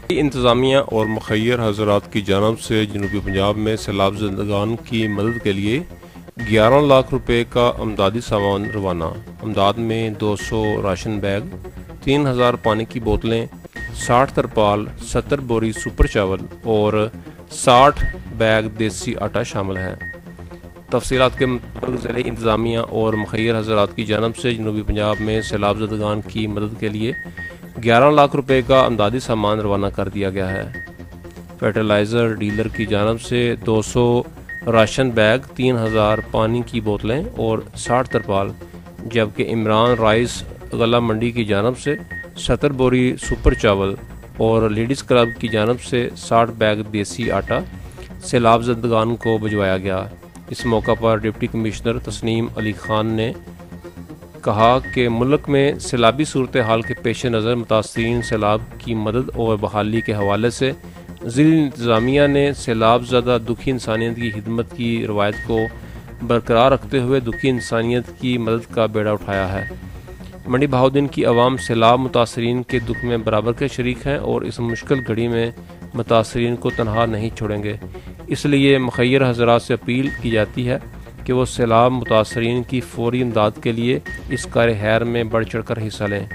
انتظامیہ اور مخیر حضرات کی جانب سے جنوبی پنجاب میں سیلاب زدگان کی مدد کے لیے 11 لاکھ روپے کا امدادی سامان روانہ۔ امداد میں 200 راشن بیگ، 3000 پانی کی بوتلیں، 60 ترپال، 70 بوری سپر چاول اور 60 بیگ دیسی آٹا شامل ہیں۔ تفصیلات کے مطابق ضلع انتظامیہ اور مخیر حضرات کی جانب سے جنوبی پنجاب میں سیلاب زدگان کی مدد کے لیے 11 لاکھ روپے کا امدادی سامان روانہ کر دیا گیا ہے۔ فرٹیلائزر ڈیلر کی جانب سے 200 راشن بیگ، 3000 پانی کی بوتلیں اور 60 ترپال، جبکہ عمران رائس غلہ منڈی کی جانب سے 70 بوری سپر چاول اور لیڈیز کلب کی جانب سے 60 بیگ دیسی آٹا سیلاب زدگان کو بھجوایا گیا۔ اس موقع پر ڈپٹی کمشنر تسنیم علی خان نے کہا کہ ملک میں سیلابی صورتحال کے پیش نظر متاثرین سیلاب کی مدد اور بحالی کے حوالے سے ضلع انتظامیہ نے سیلاب زدہ دکھی انسانیت کی خدمت کی روایت کو برقرار رکھتے ہوئے دکھی انسانیت کی مدد کا بیڑا اٹھایا ہے۔ منڈی بہاؤالدین کی عوام سیلاب متاثرین کے دکھ میں برابر کے شریک ہیں اور اس مشکل گھڑی میں متاثرین کو تنہا نہیں چھوڑیں گے۔ اس لیے مخیر حضرات سے اپیل کی جاتی ہے کہ وہ سیلاب متاثرین کی فوری امداد کے لیے اس کار خیر میں بڑھ چڑھ کر حصہ لیں۔